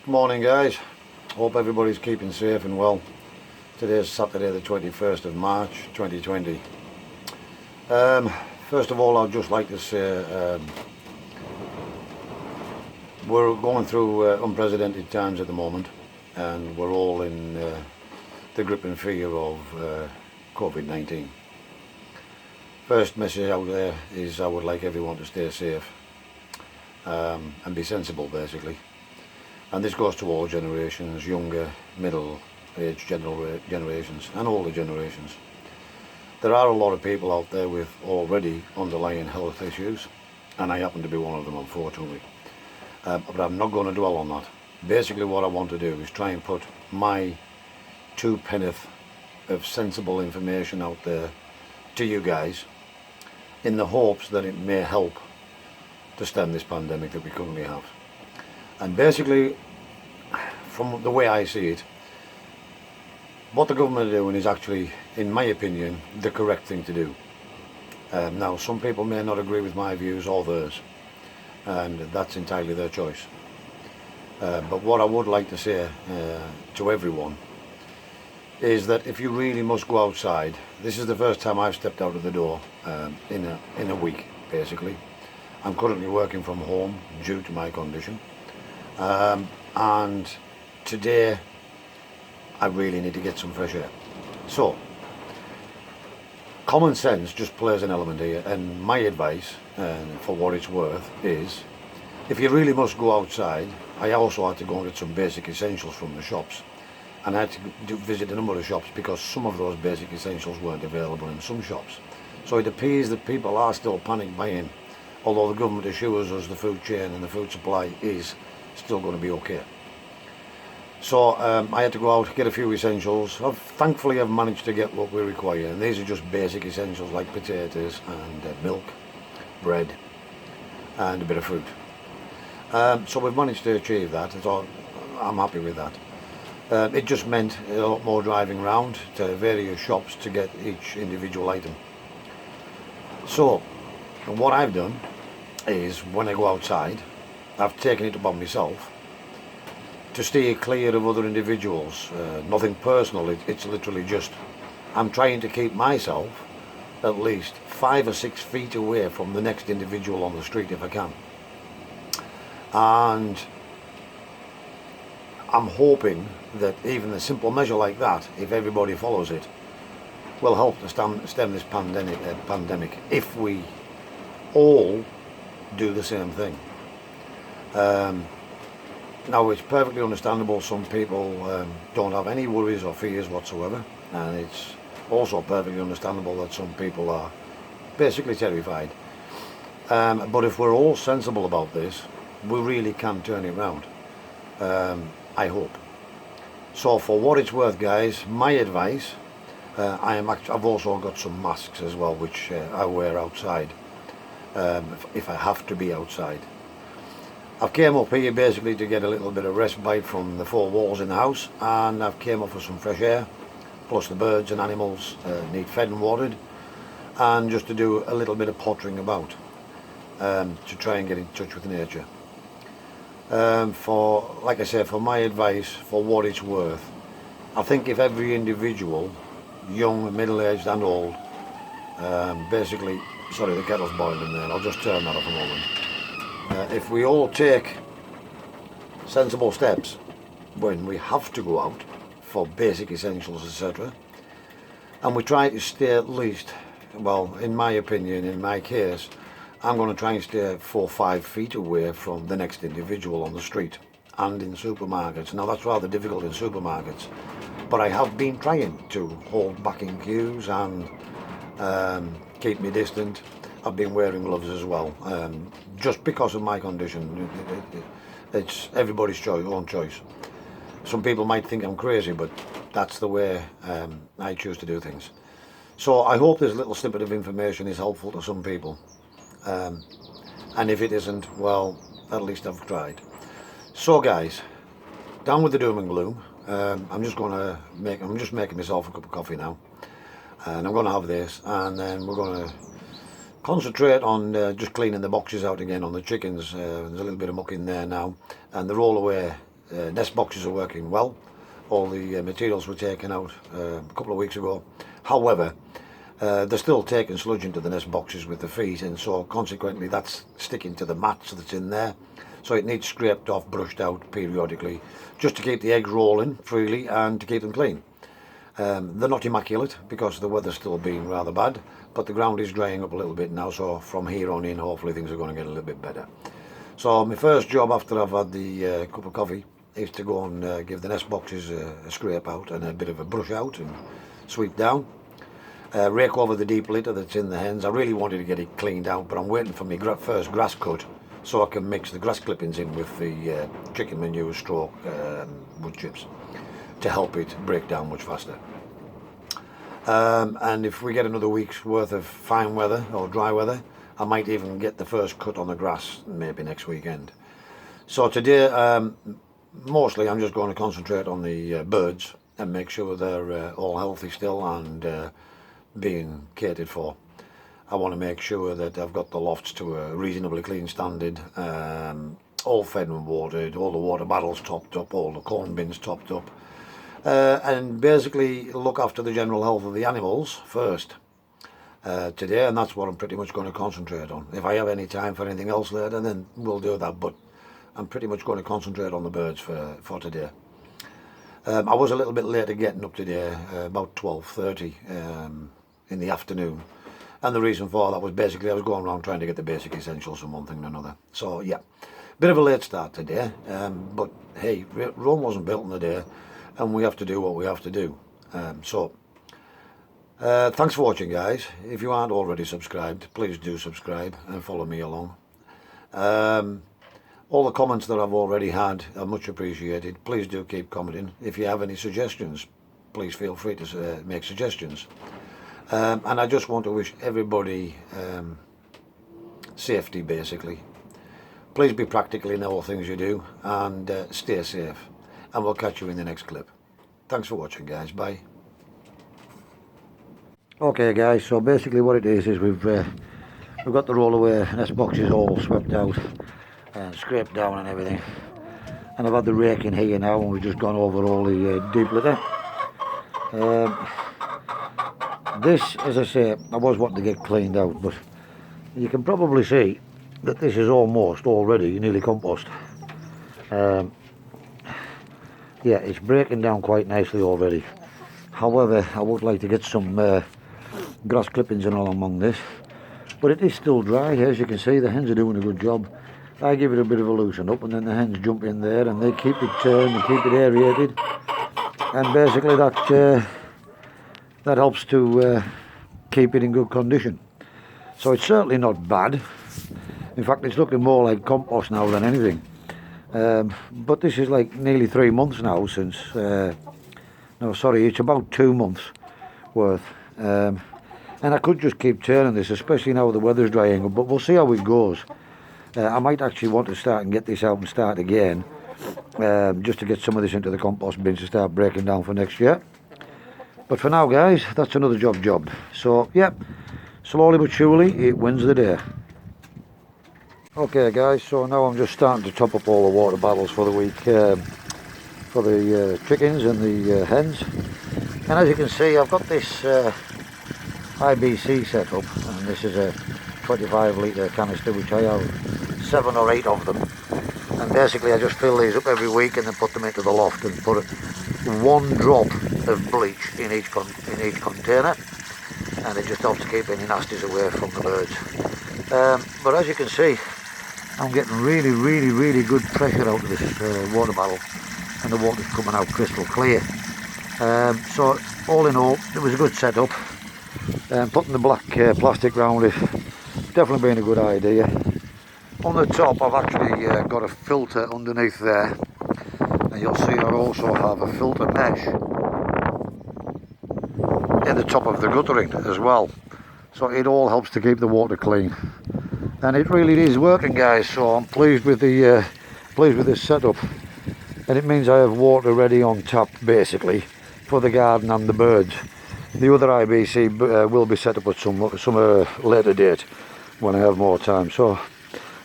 Morning guys, hope everybody's keeping safe and well. Today's Saturday the 21st of March 2020. First of all, I'd just like to say we're going through unprecedented times at the moment, and we're all in the grip and fear of COVID-19. First message out there is I would like everyone to stay safe and be sensible, basically. And this goes to all generations, younger, middle-aged generations and older generations. There are a lot of people out there with already underlying health issues, and I happen to be one of them, unfortunately. But I'm not going to dwell on that. Basically what I want to do is try and put my 2 penneth of sensible information out there to you guys in the hopes that it may help to stem this pandemic that we currently have. And basically, from the way I see it, what the government are doing is actually, in my opinion, the correct thing to do. Now, some people may not agree with my views or theirs, and that's entirely their choice. But what I would like to say to everyone is that if you really must go outside, this is the first time I've stepped out of the door in a week, basically. I'm currently working from home due to my condition. And today I really need to get some fresh air. So common sense just plays an element here, and my advice, for what it's worth, is if you really must go outside, I also had to go and get some basic essentials from the shops, and I had to visit a number of shops because some of those basic essentials weren't available in some shops. So it appears that people are still panic buying, although the government assures us the food chain and the food supply is still going to be okay. So I had to go out, get a few essentials. Thankfully I've managed to get what we require, and these are just basic essentials like potatoes and milk, bread and a bit of fruit. So we've managed to achieve that, so I'm happy with that. It just meant a lot more driving around to various shops to get each individual item. So what I've done is, when I go outside, I've taken it upon myself to steer clear of other individuals. Nothing personal, it's literally just I'm trying to keep myself at least 5 or 6 feet away from the next individual on the street if I can. And I'm hoping that even a simple measure like that, if everybody follows it, will help to stem this pandemic if we all do the same thing. Now, it's perfectly understandable some people don't have any worries or fears whatsoever, and it's also perfectly understandable that some people are basically terrified. But if we're all sensible about this, we really can turn it round, I hope. So for what it's worth, guys, my advice, I've also got some masks as well, which I wear outside if I have to be outside. I've came up here basically to get a little bit of respite from the 4 walls in the house, and I've came up for some fresh air, plus the birds and animals need fed and watered, and just to do a little bit of pottering about to try and get in touch with nature. Like I say, for my advice, for what it's worth, I think if every individual, young, middle-aged and old, basically, sorry, the kettle's boiling there, I'll just turn that off a moment. If we all take sensible steps when we have to go out for basic essentials, etc., and we try to stay at least, well, in my opinion, in my case, I'm going to try and stay 4 or 5 feet away from the next individual on the street and in supermarkets. Now that's rather difficult in supermarkets, but I have been trying to hold back in queues and keep me distant. I've been wearing gloves as well, just because of my condition. It's everybody's own choice. Some people might think I'm crazy, but that's the way I choose to do things. So I hope this little snippet of information is helpful to some people. And if it isn't, well, at least I've tried. So guys, down with the doom and gloom. I'm just making myself a cup of coffee now, and I'm going to have this, and then we're going to concentrate on just cleaning the boxes out again on the chickens. There's a little bit of muck in there now, and the roll away nest boxes are working well. All the materials were taken out a couple of weeks ago. However, they're still taking sludge into the nest boxes with the feet, and so consequently that's sticking to the mats that's in there. So it needs scraped off, brushed out periodically, just to keep the eggs rolling freely and to keep them clean. They're not immaculate because the weather's still being rather bad, but the ground is drying up a little bit now, so from here on in hopefully things are going to get a little bit better. So my first job after I've had the cup of coffee is to go and give the nest boxes a scrape out and a bit of a brush out and sweep down. Rake over the deep litter that's in the hens. I really wanted to get it cleaned out, but I'm waiting for my first grass cut so I can mix the grass clippings in with the chicken manure stroke wood chips to help it break down much faster. And if we get another week's worth of fine weather or dry weather, I might even get the first cut on the grass maybe next weekend. So today mostly I'm just going to concentrate on the birds and make sure they're all healthy still and being catered for. I want to make sure that I've got the lofts to a reasonably clean standard, all fed and watered, all the water barrels topped up, all the corn bins topped up, and basically look after the general health of the animals first today, and that's what I'm pretty much going to concentrate on. If I have any time for anything else later, then we'll do that, but I'm pretty much going to concentrate on the birds for today. I was a little bit later getting up today, about 12:30 in the afternoon. And the reason for that was basically I was going around trying to get the basic essentials from one thing to another. So yeah, bit of a late start today, but hey, Rome wasn't built in a day, and we have to do what we have to do. Thanks for watching, guys. If you aren't already subscribed, please do subscribe and follow me along. All the comments that I've already had are much appreciated. Please do keep commenting. If you have any suggestions, please feel free to make suggestions. And I just want to wish everybody safety, basically. Please be practical in all things you do, and stay safe. And we'll catch you in the next clip. Thanks for watching, guys. Bye. Okay, guys. So basically, what it is we've got the rollaway nest boxes all swept out and scraped down and everything. And I've had the rake in here now, and we've just gone over all the deep litter. This, as I say, I was wanting to get cleaned out, but you can probably see that this is almost already nearly compost. Yeah, it's breaking down quite nicely already. However, I would like to get some grass clippings and all among this, but it is still dry. As you can see, the hens are doing a good job. I give it a bit of a loosen up, and then the hens jump in there and they keep it turned and keep it aerated, and basically that helps to keep it in good condition. So it's certainly not bad. In fact, it's looking more like compost now than anything. But this is like nearly 3 months now since, no sorry, it's about 2 months worth. And I could just keep turning this, especially now the weather's drying up, but we'll see how it goes. I might actually want to start and get this out and start again, just to get some of this into the compost bins to start breaking down for next year. But for now, guys, that's another job. So yeah, slowly but surely it wins the day. Okay, guys, so now I'm just starting to top up all the water bottles for the week, for the chickens and the hens. And as you can see, I've got this IBC set up, and this is a 25 litre canister, which I have 7 or 8 of them. And basically I just fill these up every week and then put them into the loft and put 1 drop of bleach in each container, and it just helps to keep any nasties away from the birds. But as you can see, I'm getting really good pressure out of this water bottle, and the water's coming out crystal clear. So all in all, it was a good setup. Putting the black plastic round it, definitely been a good idea. On the top I've actually got a filter underneath there, and you'll see I also have a filter mesh in the top of the guttering as well, so it all helps to keep the water clean, and it really is working, guys. So I'm pleased with this setup, and it means I have water ready on tap basically for the garden and the birds. The other IBC will be set up at some later date when I have more time. So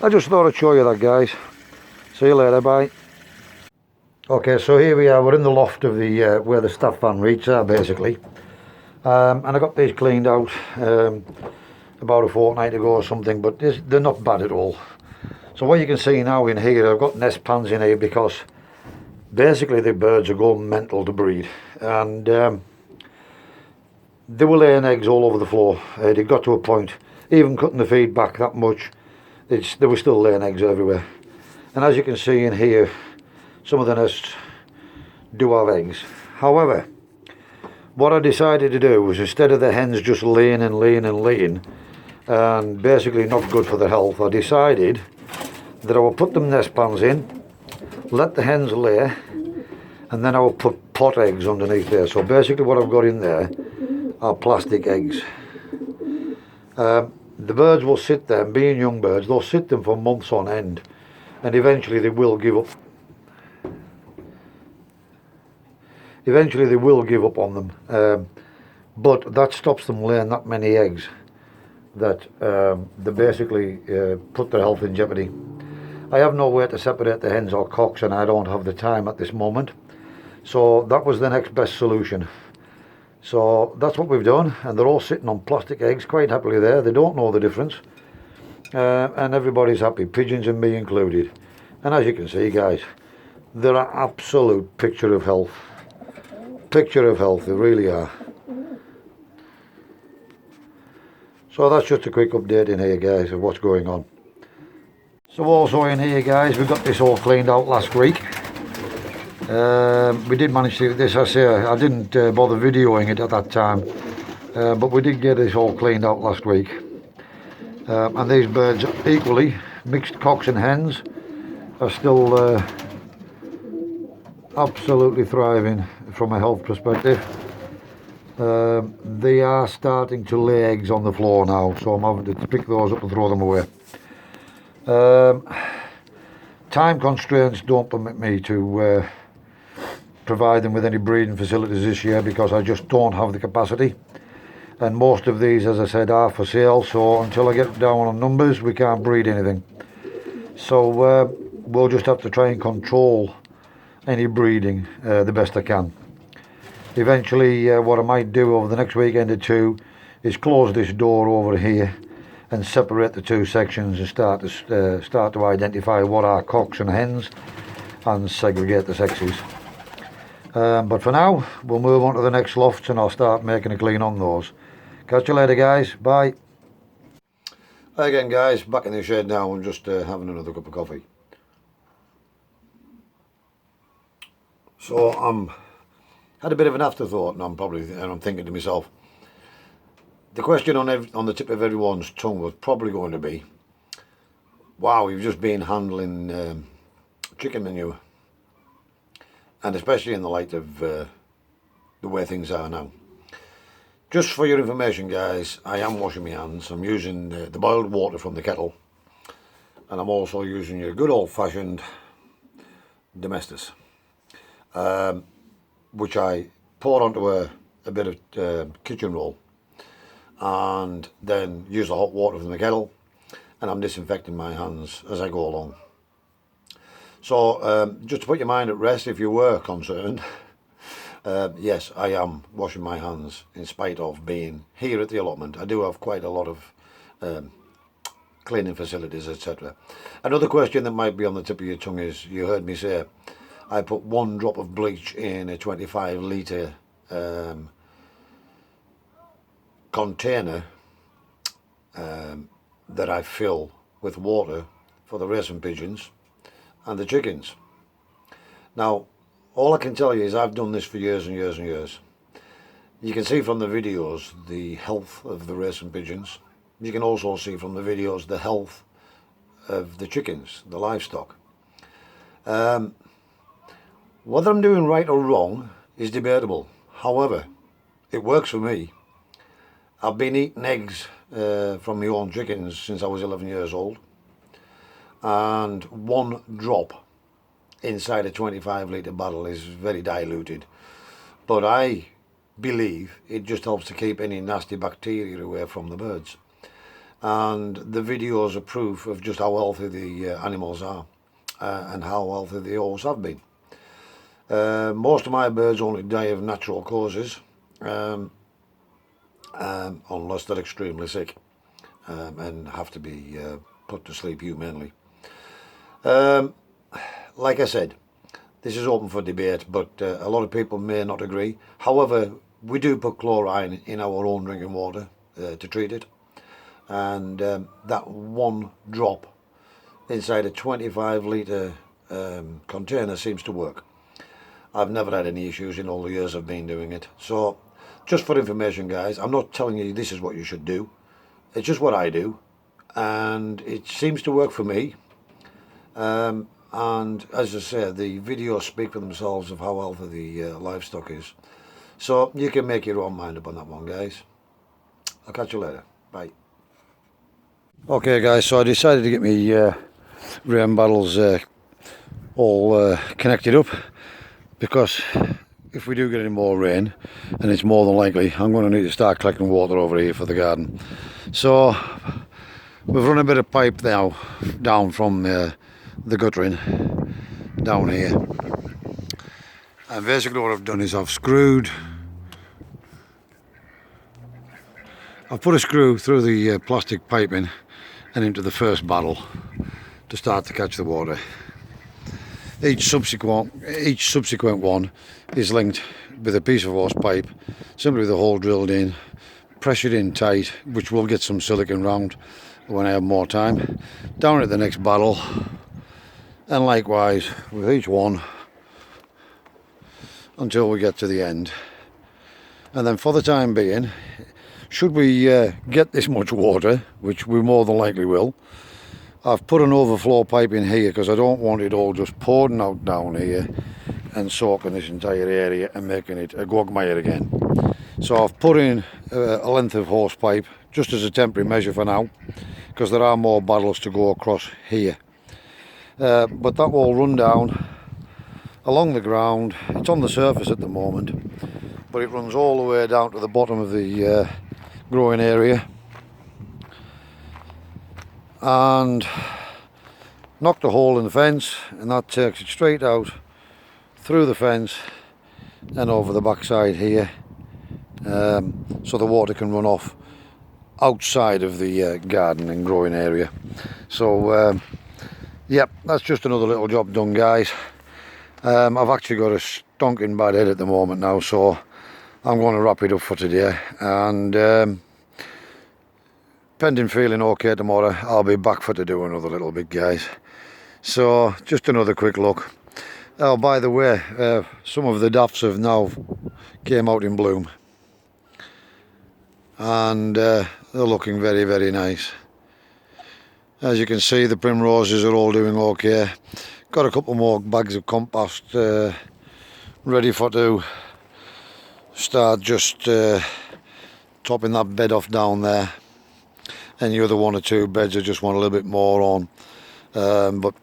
I just thought I'd show you that, guys. See you later, bye. Okay, so here we are, we're in the loft of the where the staff van reach are basically. And I got these cleaned out about a fortnight ago or something, but they're not bad at all. So what you can see now in here, I've got nest pans in here because basically the birds are going mental to breed. And they were laying eggs all over the floor. It got to a point, even cutting the feed back that much, they were still laying eggs everywhere. And as you can see in here, some of the nests do have eggs. However, what I decided to do was, instead of the hens just laying and laying and laying and basically not good for their health, I decided that I would put them nest pans in, let the hens lay, and then I will put pot eggs underneath there. So basically what I've got in there are plastic eggs. The birds will sit there, and being young birds, they'll sit them for months on end, and eventually they will give up. Eventually they will give up on them, but that stops them laying that many eggs that they basically put their health in jeopardy. I have no way to separate the hens or cocks, and I don't have the time at this moment, so that was the next best solution. So that's what we've done, and they're all sitting on plastic eggs quite happily there. They don't know the difference, and everybody's happy, pigeons and me included. And as you can see, guys, they're an absolute picture of health. Picture of health, they really are. So that's just a quick update in here, guys, of what's going on. So also in here, guys, we got this all cleaned out last week. We did manage to get this, I say, I didn't bother videoing it at that time, but we did get this all cleaned out last week. And these birds, equally, mixed cocks and hens, are still absolutely thriving from a health perspective. They are starting to lay eggs on the floor now, so I'm having to pick those up and throw them away. Time constraints don't permit me to provide them with any breeding facilities this year, because I just don't have the capacity, and most of these, as I said, are for sale, so until I get down on numbers we can't breed anything. So we'll just have to try and control any breeding the best I can. Eventually what I might do over the next weekend or two is close this door over here and separate the two sections and start to identify what are cocks and hens and segregate the sexes. But for now we'll move on to the next lofts, and I'll start making a clean on those. Catch you later, guys. Bye. Hi again, guys, back in the shed now and just having another cup of coffee. So had a bit of an afterthought, and I'm thinking to myself, the question on the tip of everyone's tongue was probably going to be, wow, you've just been handling chicken manure, and especially in the light of the way things are now. Just for your information, guys, I am washing my hands. I'm using the boiled water from the kettle, and I'm also using your good old-fashioned domestos, which I pour onto a bit of kitchen roll, and then use the hot water from the kettle, and I'm disinfecting my hands as I go along. So just to put your mind at rest, if you were concerned, yes, I am washing my hands in spite of being here at the allotment. I do have quite a lot of cleaning facilities, etc. Another question that might be on the tip of your tongue is, you heard me say I put 1 drop of bleach in a 25 litre container that I fill with water for the racing pigeons and the chickens. Now, all I can tell you is I've done this for years and years and years. You can see from the videos the health of the racing pigeons. You can also see from the videos the health of the chickens, the livestock. Whether I'm doing right or wrong is debatable. However, it works for me. I've been eating eggs from my own chickens since I was 11 years old, and 1 drop inside a 25 litre bottle is very diluted, but I believe it just helps to keep any nasty bacteria away from the birds, and the videos are proof of just how healthy the animals are and how healthy they always have been. Most of my birds only die of natural causes, unless they're extremely sick and have to be put to sleep humanely. Like I said, this is open for debate, but a lot of people may not agree. However, we do put chlorine in our own drinking water to treat it, and that one drop inside a 25 litre container seems to work. I've never had any issues in all the years I've been doing it. So just for information, guys, I'm not telling you this is what you should do. It's just what I do, and it seems to work for me. And as I said, the videos speak for themselves of how healthy the livestock is. So you can make your own mind up on that one, guys. I'll catch you later. Bye. Okay, guys, so I decided to get me rain barrels all connected up, because if we do get any more rain, and it's more than likely, I'm going to need to start collecting water over here for the garden. So we've run a bit of pipe now down from the guttering down here, and basically what I've done is I've put a screw through the plastic piping and into the first barrel to start to catch the water. Each subsequent one is linked with a piece of hose pipe, simply with a hole drilled in, pressured in tight, which will get some silicone round when I have more time, down at the next barrel, and likewise with each one until we get to the end. And then for the time being, should we get this much water, which we more than likely will, I've put an overflow pipe in here because I don't want it all just pouring out down here and soaking this entire area and making it a quagmire again. So I've put in a length of hose pipe just as a temporary measure for now, because there are more barrels to go across here. But that will run down along the ground. It's on the surface at the moment, but it runs all the way down to the bottom of the growing area, and knocked a hole in the fence, and that takes it straight out through the fence and over the backside here, so the water can run off outside of the garden and growing area. So yep, that's just another little job done, guys. I've actually got a stonking bad head at the moment now, so I'm going to wrap it up for today, and pending feeling okay tomorrow, I'll be back for to do another little bit, guys. So just another quick look. Oh, by the way, some of the daffs have now came out in bloom, and they're looking very, very nice. As you can see, the primroses are all doing okay. Got a couple more bags of compost ready for to start just topping that bed off down there, and the other one or two beds I just want a little bit more on, but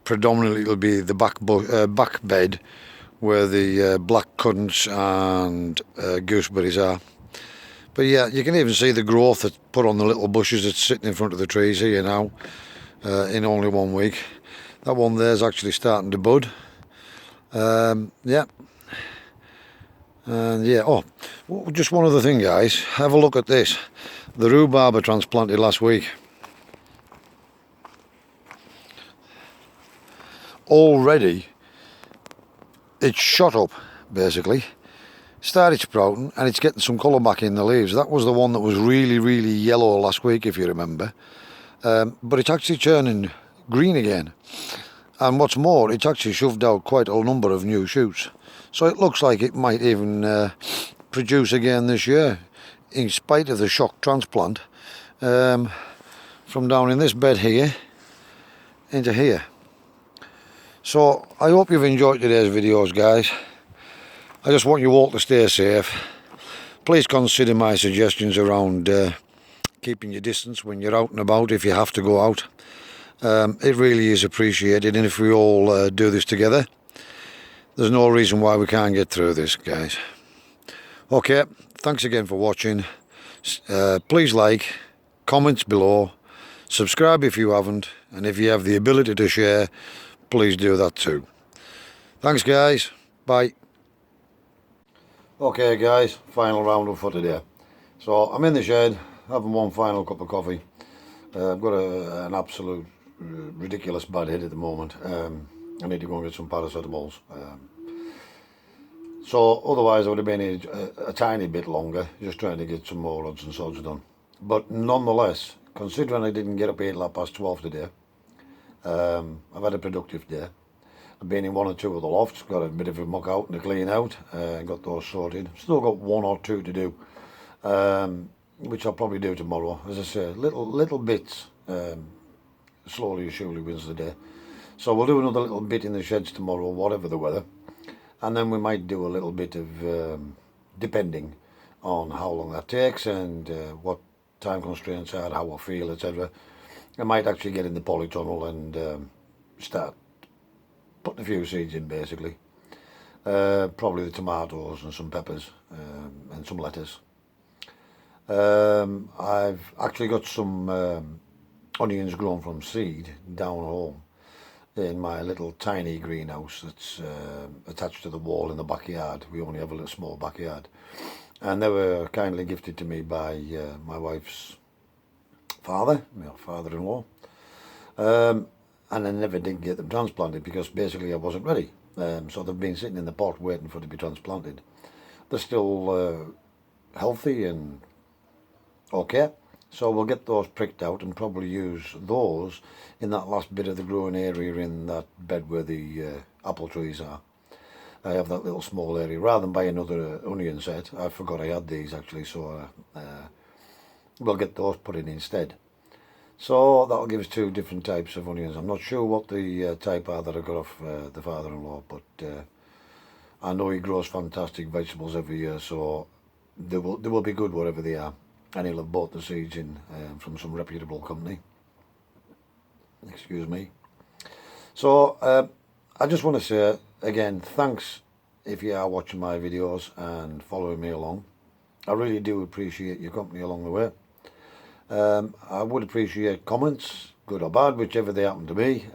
predominantly it'll be the back bed where the black currants and gooseberries are. But yeah, you can even see the growth that's put on the little bushes that's sitting in front of the trees here now, in only 1 week. That one there's actually starting to bud. Yeah. And yeah, oh, just one other thing, guys. Have a look at this. The rhubarb I transplanted last week. Already, it's shot up, basically. Started sprouting, and it's getting some colour back in the leaves. That was the one that was really, really yellow last week, if you remember. But it's actually turning green again. And what's more, it's actually shoved out quite a number of new shoots. So it looks like it might even produce again this year, in spite of the shock transplant, from down in this bed here into here. So I hope you've enjoyed today's videos, guys. I just want you all to stay safe. Please consider my suggestions around keeping your distance when you're out and about, if you have to go out. It really is appreciated, and if we all do this together, there's no reason why we can't get through this, guys. Okay, thanks again for watching. Please like, comments below, subscribe if you haven't, and if you have the ability to share, please do that too. Thanks, guys. Bye. Okay guys, final roundup for today. So I'm in the shed, having one final cup of coffee. I've got an absolute ridiculous bad head at the moment. I need to go and get some paracetamols. So otherwise I would have been a tiny bit longer, just trying to get some more odds and sods done. But nonetheless, considering I didn't get up 12 today, I've had a productive day. I've been in one or two of the lofts, got a bit of a muck out and a clean out, got those sorted. Still got one or two to do, which I'll probably do tomorrow. As I say, little bits, slowly or surely wins the day. So we'll do another little bit in the sheds tomorrow, whatever the weather. And then we might do a little bit of, depending on how long that takes and what time constraints are, how I feel, etc. I might actually get in the polytunnel and start putting a few seeds in basically. Probably the tomatoes and some peppers and some lettuce. I've actually got some onions grown from seed down home in my little tiny greenhouse that's attached to the wall in the backyard. We only have a little small backyard. And they were kindly gifted to me by my wife's father, my father-in-law. And I never did get them transplanted because basically I wasn't ready. So they've been sitting in the pot waiting for to be transplanted. They're still healthy and okay. So we'll get those pricked out and probably use those in that last bit of the growing area in that bed where the apple trees are. I have that little small area. Rather than buy another onion set, I forgot I had these actually, so we'll get those put in instead. So that'll give us two different types of onions. I'm not sure what the type are that I got off the father-in-law, but I know he grows fantastic vegetables every year, so they will be good whatever they are. And he'll have bought the seeds in from some reputable company. Excuse me. So I just want to say again, thanks if you are watching my videos and following me along. I really do appreciate your company along the way. I would appreciate comments, good or bad, whichever they happen to be.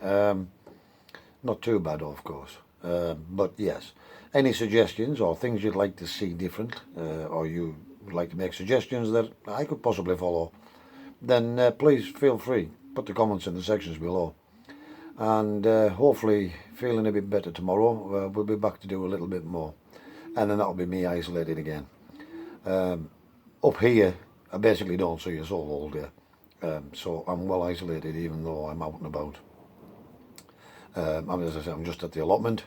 Not too bad, of course. But yes, any suggestions or things you'd like to see different, or you would like to make suggestions that I could possibly follow, then please feel free. Put the comments in the sections below. And hopefully, feeling a bit better tomorrow, we'll be back to do a little bit more. And then that'll be me isolated again. Up here, I basically don't see a soul all day. So I'm well isolated even though I'm out and about. As I said, I'm just at the allotment,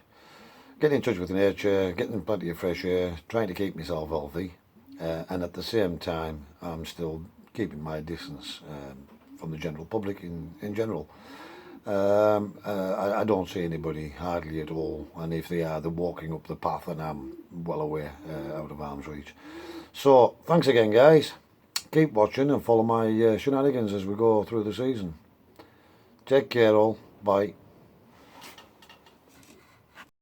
getting in touch with nature, getting plenty of fresh air, trying to keep myself healthy. And at the same time, I'm still keeping my distance from the general public in general. I don't see anybody hardly at all, and if they are, they're walking up the path and I'm well away out of arm's reach. So thanks again guys, keep watching and follow my shenanigans as we go through the season. Take care all, bye.